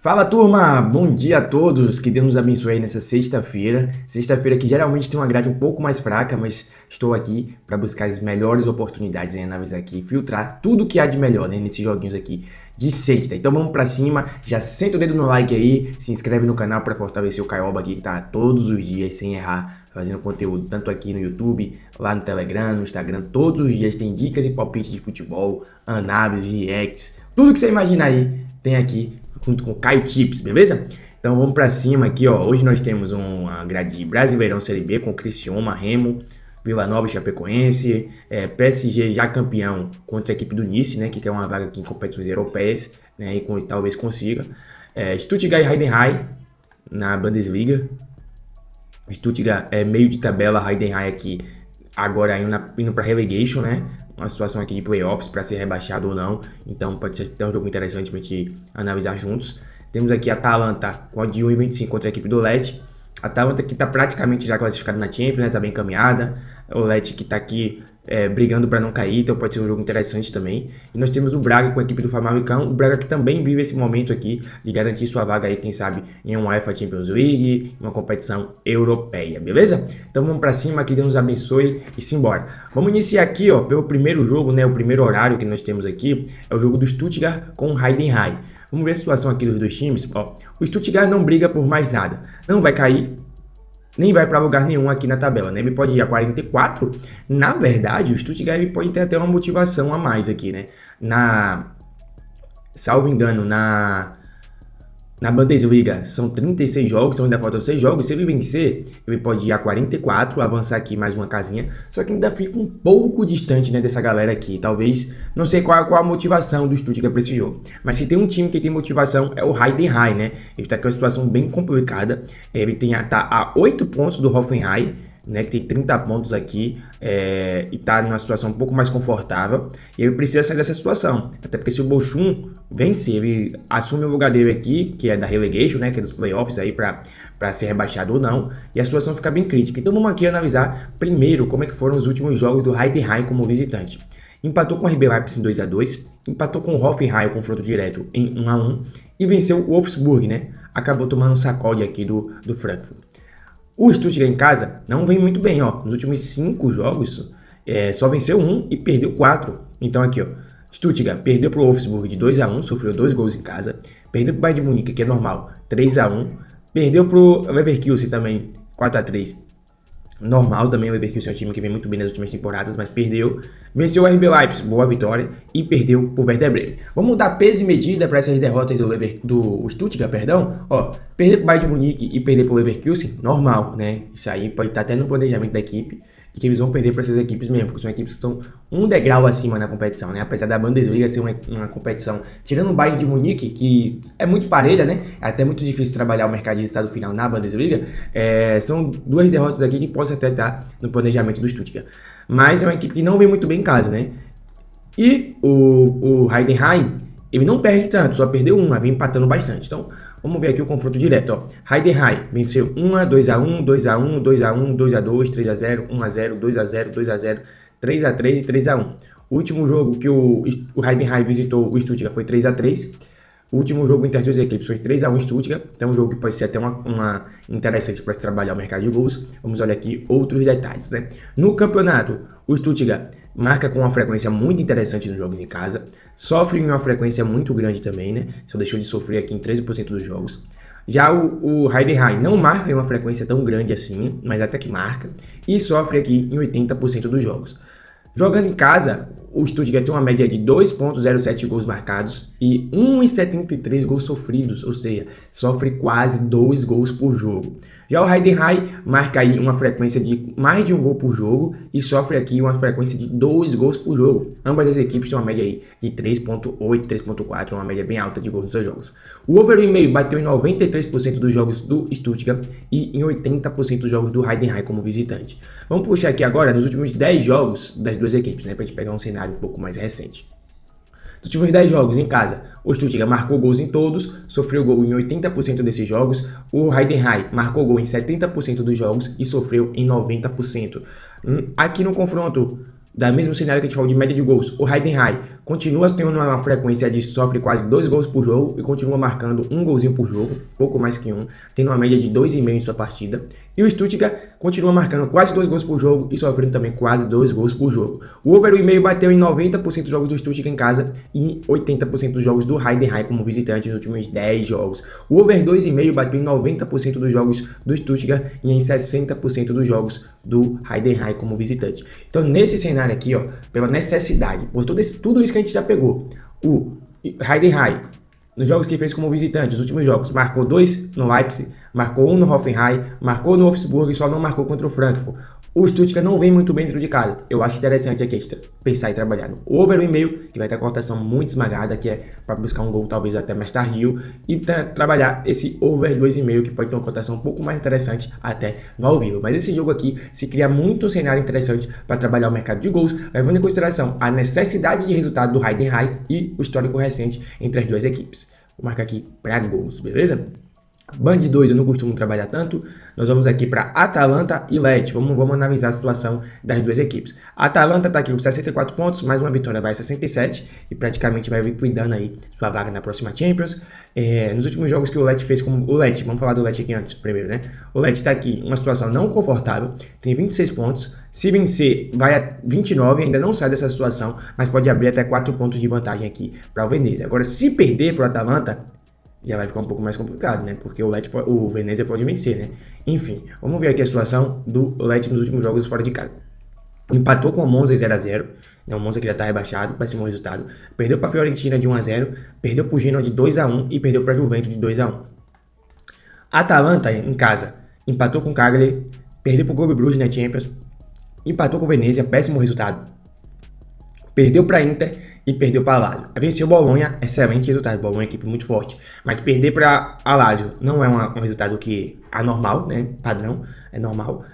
Fala turma, bom dia a todos, que Deus nos abençoe aí nessa sexta-feira. Sexta-feira que geralmente tem uma grade um pouco mais fraca, mas estou aqui para buscar as melhores oportunidades, né, analisar aqui, filtrar tudo que há de melhor, né, nesses joguinhos aqui de sexta. Então vamos para cima, já senta o dedo no like aí, se inscreve no canal para fortalecer o Caioba aqui que tá todos os dias sem errar, fazendo conteúdo tanto aqui no YouTube, lá no Telegram, no Instagram, todos os dias tem dicas e palpites de futebol, análises, reacts, tudo que você imaginar aí tem aqui junto com o Caio Tips, beleza? Então vamos para cima aqui, ó. Hoje nós temos uma grade de Brasileirão Série B com Criciúma, Remo, Vila Nova e Chapecoense, PSG já campeão contra a equipe do Nice, né, que quer uma vaga aqui em competições europeias, né, e talvez consiga. Stuttgart e Heidenheim na Bundesliga. Stuttgart é meio de tabela, Heidenheim aqui agora indo para relegation, né? Uma situação aqui de playoffs para ser rebaixado ou não. Então pode ser até um jogo interessante para a gente analisar juntos. Temos aqui a Atalanta com a de 1,25 contra a equipe do Lecce. A Atalanta que está praticamente já classificada na Champions, né? Tá bem encaminhada. O Lecce que está aqui brigando para não cair, então pode ser um jogo interessante também. E nós temos o Braga com a equipe do Famalicão. O Braga que também vive esse momento aqui de garantir sua vaga aí, quem sabe, em uma UEFA Champions League, uma competição europeia, beleza? Então vamos para cima, que Deus nos abençoe e simbora. Vamos iniciar aqui, ó, pelo primeiro jogo, né? O primeiro horário que nós temos aqui é o jogo do Stuttgart com o Heidenheim. Vamos ver a situação aqui dos dois times. Ó, o Stuttgart não briga por mais nada, não vai cair, nem vai para lugar nenhum aqui na tabela, né? Ele pode ir a 44. Na verdade, o Stuttgart ele pode ter até uma motivação a mais aqui, né? Salvo engano, na Bundesliga são 36 jogos, então ainda faltam 6 jogos. Se ele vencer, ele pode ir a 44, avançar aqui mais uma casinha. Só que ainda fica um pouco distante, né, dessa galera aqui. Talvez, não sei qual a motivação do Stuttgart para esse jogo. Mas se tem um time que tem motivação é o Heidenheim, né? Ele está com uma situação bem complicada. Ele tá a 8 pontos do Hoffenheim, né, que tem 30 pontos aqui e tá numa situação um pouco mais confortável, e ele precisa sair dessa situação, até porque se o Bochum vencer, ele assume o lugar dele aqui, que é da relegation, né, que é dos playoffs aí para ser rebaixado ou não, e a situação fica bem crítica. Então vamos aqui analisar primeiro como é que foram os últimos jogos do Heidenheim como visitante. Empatou com o RB Leipzig em 2-2, empatou com o Hoffenheim, o confronto direto, em 1-1, e venceu o Wolfsburg, né, acabou tomando um sacode aqui do Frankfurt. O Stuttgart em casa não vem muito bem, ó. Nos últimos 5 jogos, só venceu 1 e perdeu 4. Então aqui, ó, Stuttgart perdeu para o Wolfsburg de 2-1, sofreu 2 gols em casa. Perdeu para o Bayern de Munique, que é normal, 3-1. Perdeu para o Leverkusen também, 4-3. Normal também, o Leverkusen é um time que vem muito bem nas últimas temporadas, mas perdeu. Venceu o RB Leipzig, boa vitória, e perdeu por Werder Bremen. Vamos dar peso e medida para essas derrotas do Stuttgart, perdão. Ó, perder para o Bayern de Munique e perder para o Leverkusen, normal, né? Isso aí pode estar até no planejamento da equipe, de que eles vão perder para essas equipes mesmo, porque são equipes que estão um degrau acima na competição, né? Apesar da Bundesliga ser uma competição, tirando o Bayern de Munique, que é muito parelha, né? É até muito difícil trabalhar o mercado de resultado final na Bundesliga, são 2 derrotas aqui que possam até estar no planejamento do Stuttgart. Mas é uma equipe que não vem muito bem em casa, né? E o Heidenheim, ele não perde tanto, só perdeu uma, vem empatando bastante. Então, vamos ver aqui o confronto direto, ó. Heidenheim venceu 1-1, 2-1, 2-1, 2-1, 2-2, 3-0, 1-0, 2-0, 2-0, 3-3 e 3-1. O último jogo que o Heidenheim visitou o Stuttgart foi 3-3. O último jogo entre as duas equipes foi 3-1 Stuttgart, então um jogo que pode ser até uma interessante para se trabalhar o mercado de gols. Vamos olhar aqui outros detalhes, né? No campeonato, o Stuttgart marca com uma frequência muito interessante nos jogos em casa, sofre em uma frequência muito grande também, né? Só deixou de sofrer aqui em 13% dos jogos. Já o Heidenheim não marca em uma frequência tão grande assim, mas até que marca, e sofre aqui em 80% dos jogos. Jogando em casa, o Stuttgart tem uma média de 2,07 gols marcados e 1,73 gols sofridos, ou seja, sofre quase 2 gols por jogo. Já o Heidenheim marca aí uma frequência de mais de 1 gol por jogo e sofre aqui uma frequência de 2 gols por jogo. Ambas as equipes têm uma média aí de 3,8, 3,4, uma média bem alta de gols nos seus jogos. O over 1,5 bateu em 93% dos jogos do Stuttgart e em 80% dos jogos do Heidenheim como visitante. Vamos puxar aqui agora nos últimos 10 jogos das duas equipes, né, para a gente pegar um cenário um pouco mais recente. Nos últimos 10 jogos em casa, o Stuttgart marcou gols em todos, sofreu gol em 80% desses jogos. O Heidenheim marcou gol em 70% dos jogos e sofreu em 90%. Aqui no confronto da mesmo cenário que a gente falou de média de gols, o Heidenheim continua tendo uma frequência de sofre quase 2 gols por jogo e continua marcando um golzinho por jogo, pouco mais que um, tendo uma média de 2,5 em sua partida. E o Stuttgart continua marcando quase 2 gols por jogo e sofrendo também quase 2 gols por jogo. O over 1,5 bateu em 90% dos jogos do Stuttgart em casa e em 80% dos jogos do Heidenheim como visitante nos últimos 10 jogos. O over 2,5 bateu em 90% dos jogos do Stuttgart e em 60% dos jogos do Heidenheim como visitante. Então, nesse cenário aqui, ó, pela necessidade, por tudo isso que a gente já pegou, o Heidenheim, nos jogos que fez como visitante, os últimos jogos, marcou 2 no Leipzig, marcou 1 no Hoffenheim, marcou no Wolfsburg e só não marcou contra o Frankfurt. O Stuttgart não vem muito bem dentro de casa. Eu acho interessante aqui pensar e trabalhar no over 1,5, que vai ter a cotação muito esmagada, que é para buscar um gol talvez até mais tardio, e trabalhar esse over 2,5, que pode ter uma cotação um pouco mais interessante até no ao vivo. Mas esse jogo aqui se cria muito um cenário interessante para trabalhar o mercado de gols, levando em consideração a necessidade de resultado do Heidenheim e o histórico recente entre as duas equipes. Vou marcar aqui para gols, beleza? Band 2 eu não costumo trabalhar tanto. Nós vamos aqui para Atalanta e Lecce. Vamos analisar a situação das duas equipes. A Atalanta está aqui com 64 pontos, mais uma vitória vai a 67 e praticamente vai vir cuidando aí sua vaga na próxima Champions. Nos últimos jogos que o Lecce fez como o Lecce, vamos falar do Lecce aqui antes primeiro, né? O Lecce está aqui uma situação não confortável, tem 26 pontos. Se vencer, vai a 29, ainda não sai dessa situação, mas pode abrir até 4 pontos de vantagem aqui para o Venezia. Agora, se perder para o Atalanta, já vai ficar um pouco mais complicado, né? Porque o Venezia pode vencer, né? Enfim, vamos ver aqui a situação do Lecce nos últimos jogos fora de casa. Empatou com o Monza 0-0, né? O Monza que já está rebaixado, péssimo resultado. Perdeu para a Fiorentina de 1-0, perdeu para o Genoa de 2-1 e perdeu para a Juventus de 2-1. Atalanta, em casa, empatou com o Cagliari, perdeu para o Clube Brugge na Champions, empatou com o Venezia, péssimo resultado. Perdeu para a Inter e perdeu para a Lazio. Venceu o Bolonha, excelente resultado. Bolonha é uma equipe muito forte. Mas perder para a Lazio não é um resultado que é anormal, né? Padrão, é normal.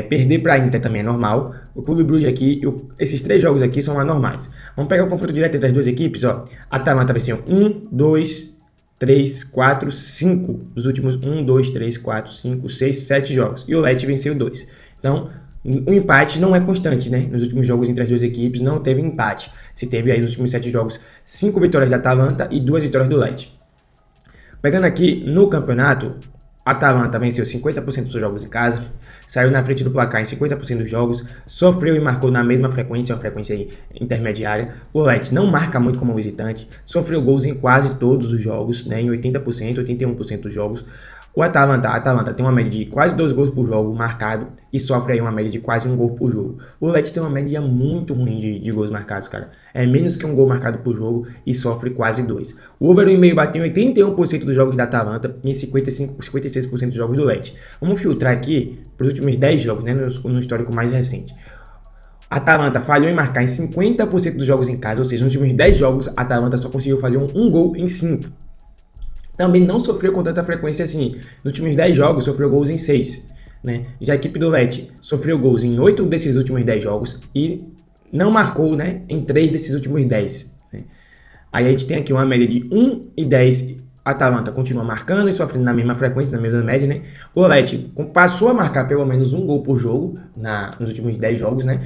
Perder para a Inter também é normal. O Clube Brugge aqui, esses 3 jogos aqui são anormais. Vamos pegar o confronto direto entre as duas equipes, ó. A Atalanta venceu 1, 2, 3, 4, 5 dos últimos 1, 2, 3, 4, 5, 6, 7 jogos. E o Lecce venceu 2. Então, o empate não é constante, né? Nos últimos jogos entre as duas equipes não teve empate. Se teve aí nos últimos 7 jogos 5 vitórias da Atalanta e 2 vitórias do Lecce. Pegando aqui no campeonato, a Atalanta venceu 50% dos jogos em casa, saiu na frente do placar em 50% dos jogos, sofreu e marcou na mesma frequência, uma frequência aí intermediária. O Lecce não marca muito como visitante, sofreu gols em quase todos os jogos, né? Em 80%, 81% dos jogos. A Atalanta tem uma média de quase 2 gols por jogo marcado e sofre aí uma média de quase 1 gol por jogo. O Lecce tem uma média muito ruim de gols marcados, cara. É menos que 1 gol marcado por jogo e sofre quase 2. O over 1,5 bateu em 81% dos jogos da Atalanta e em 56% dos jogos do Lecce. Vamos filtrar aqui para os últimos 10 jogos, né, no histórico mais recente. A Atalanta falhou em marcar em 50% dos jogos em casa, ou seja, nos últimos 10 jogos a Atalanta só conseguiu fazer um gol em 5. Também não sofreu com tanta frequência assim. Nos últimos 10 jogos, sofreu gols em 6. Né? Já a equipe do Lecce sofreu gols em 8 desses últimos 10 jogos e não marcou, né, em 3 desses últimos 10. Né? Aí a gente tem aqui uma média de 1 e 10. A Atalanta continua marcando e sofrendo na mesma frequência, na mesma média, né? O Lecce passou a marcar pelo menos 1 gol por jogo nos últimos 10 jogos, né?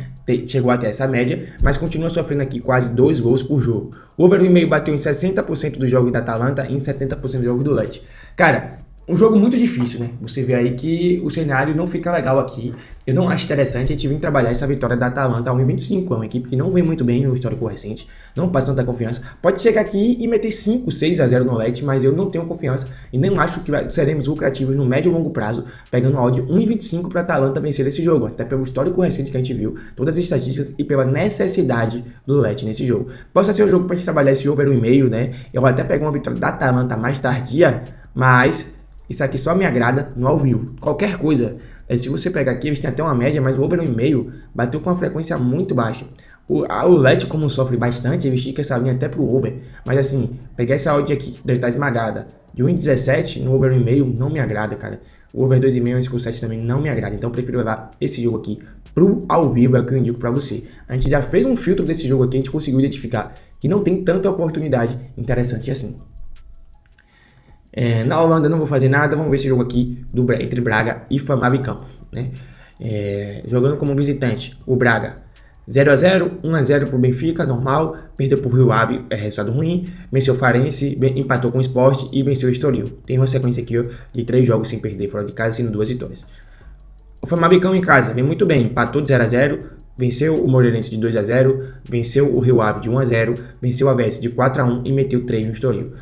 Chegou até essa média, mas continua sofrendo aqui quase 2 gols por jogo. O over 1,5 bateu em 60% dos jogos da Atalanta e em 70% dos jogos do Lecce. Cara, um jogo muito difícil, né? Você vê aí que o cenário não fica legal aqui. Eu não acho interessante a gente vir trabalhar essa vitória da Atalanta a 1,25. É uma equipe que não vem muito bem no histórico recente, não passa tanta confiança. Pode chegar aqui e meter 5, 6-0 no Lecce, mas eu não tenho confiança e nem acho que seremos lucrativos no médio e longo prazo, pegando a odd 1,25 para a Atalanta vencer esse jogo, até pelo histórico recente que a gente viu, todas as estatísticas e pela necessidade do Lecce nesse jogo. Possa ser um jogo para a gente trabalhar esse over 1,5, né? Eu vou até pegar uma vitória da Atalanta mais tardia, mas isso aqui só me agrada no ao vivo. Qualquer coisa, se você pegar aqui, eles têm até uma média, mas o over 1,5 bateu com uma frequência muito baixa. O Lecce, como sofre bastante, ele estica essa linha até pro over. Mas assim, pegar essa odd aqui, deve estar esmagada, de 1,17 no over 1,5 não me agrada, cara. O over 2,5 e 1,7 também não me agrada. Então eu prefiro levar esse jogo aqui pro ao vivo, é o que eu indico pra você. A gente já fez um filtro desse jogo aqui, a gente conseguiu identificar que não tem tanta oportunidade interessante assim. Na Holanda não vou fazer nada, vamos ver esse jogo aqui entre Braga e Famalicão, né? Jogando como visitante, o Braga 0-0, 1-0 pro Benfica, normal, perdeu pro Rio Ave, é resultado ruim, venceu o Farense, empatou com o Sport e venceu o Estoril. Tem uma sequência aqui ó, de 3 jogos sem perder fora de casa, sendo 2 vitórias. O Famabicão em casa, vem muito bem, empatou de 0-0, venceu o Moreirense de 2-0, venceu o Rio Ave de 1-0, venceu o Aves de 4-1 e meteu 3 no Estoril.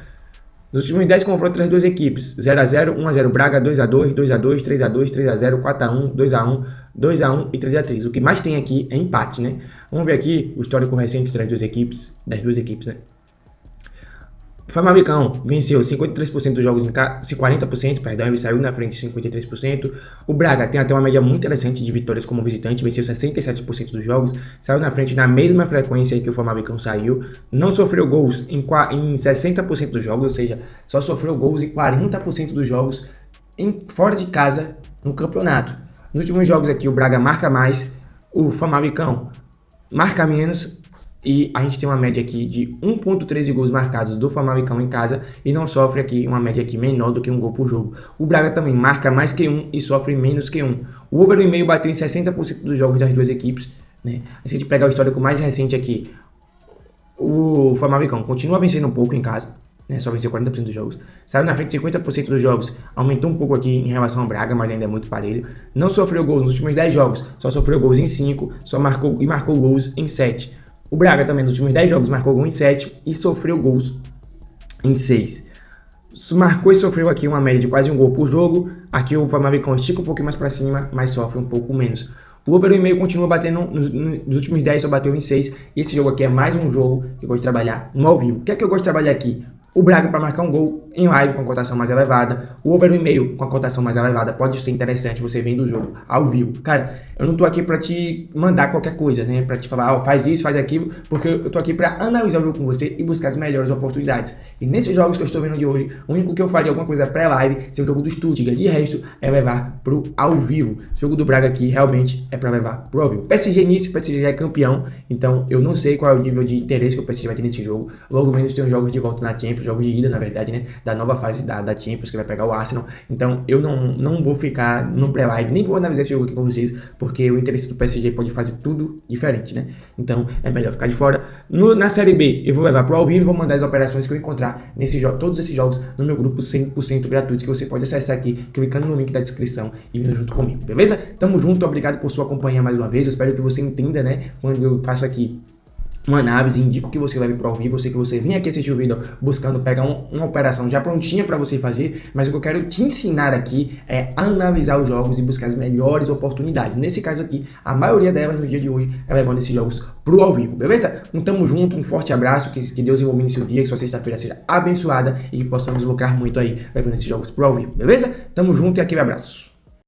Nos últimos 10 confrontos das duas equipes, 0-0, 1-0 Braga, 2-2, 2-2, 3-2, 3-0, 4-1, 2-1, 2-1 e 3-3. O que mais tem aqui é empate, né? Vamos ver aqui o histórico recente das duas equipes, né? O Famabicão venceu 53% dos jogos em casa, 40%, perdão, ele saiu na frente de 53%. O Braga tem até uma média muito interessante de vitórias como visitante, venceu 67% dos jogos, saiu na frente na mesma frequência que o Famabicão saiu, não sofreu gols em 60% dos jogos, ou seja, só sofreu gols em 40% dos jogos fora de casa no campeonato. Nos últimos jogos aqui o Braga marca mais, o Famabicão marca menos, e a gente tem uma média aqui de 1.13 gols marcados do Famabicão em casa e não sofre aqui uma média aqui menor do que um gol por jogo. O Braga também marca mais que um e sofre menos que um. O over 1,5 bateu em 60% dos jogos das duas equipes, né? Se a gente pegar o histórico mais recente aqui, o Famabicão continua vencendo um pouco em casa, né? Só venceu 40% dos jogos. Saiu na frente de 50% dos jogos, aumentou um pouco aqui em relação ao Braga, mas ainda é muito parelho. Não sofreu gols nos últimos 10 jogos, só sofreu gols em 5, marcou gols em 7. O Braga também nos últimos 10 jogos marcou gol em 7 e sofreu gols em 6. Marcou e sofreu aqui uma média de quase um gol por jogo. Aqui o Famabicão estica um pouquinho mais para cima, mas sofre um pouco menos. O over 1,5 continua batendo, nos últimos 10 só bateu em 6. E esse jogo aqui é mais um jogo que eu gosto de trabalhar no ao vivo. O que é que eu gosto de trabalhar aqui? O Braga para marcar um gol em live com a cotação mais elevada. O over 1,5 com a cotação mais elevada pode ser interessante você vendo o jogo ao vivo. Cara, eu não tô aqui para te mandar qualquer coisa, né? Para te falar, ó, faz isso, faz aquilo, porque eu tô aqui para analisar o jogo com você e buscar as melhores oportunidades. E nesses jogos que eu estou vendo de hoje, o único que eu faria alguma coisa pré-live seria o jogo do Stuttgart. De resto, é levar pro ao vivo. O jogo do Braga aqui realmente é para levar pro ao vivo. PSG início, PSG já é campeão, então eu não sei qual é o nível de interesse que o PSG vai ter nesse jogo. Logo menos tem os jogos de volta na Champions, jogos de ida, na verdade, né? Da nova fase da Champions, que vai pegar o Arsenal. Então, eu não vou ficar no pré-live, nem vou analisar esse jogo aqui com vocês, porque o interesse do PSG pode fazer tudo diferente, né? Então, é melhor ficar de fora. Na Série B, eu vou levar pro ao vivo e vou mandar as operações que eu encontrar nesse jogo, todos esses jogos no meu grupo 100% gratuito, que você pode acessar aqui, clicando no link da descrição e vindo junto comigo, beleza? Tamo junto, obrigado por sua companhia mais uma vez. Eu espero que você entenda, né? Quando eu faço aqui uma análise, indico que você leve para o vivo, eu sei que você vem aqui assistir o vídeo buscando pegar uma operação já prontinha para você fazer, mas o que eu quero te ensinar aqui é analisar os jogos e buscar as melhores oportunidades. Nesse caso aqui, a maioria delas no dia de hoje é levando esses jogos pro ao vivo, beleza? Então tamo junto, um forte abraço, que Deus ilumine seu dia, que sua sexta-feira seja abençoada e que possamos lucrar muito aí levando esses jogos pro ao vivo, beleza? Tamo junto e aquele abraço.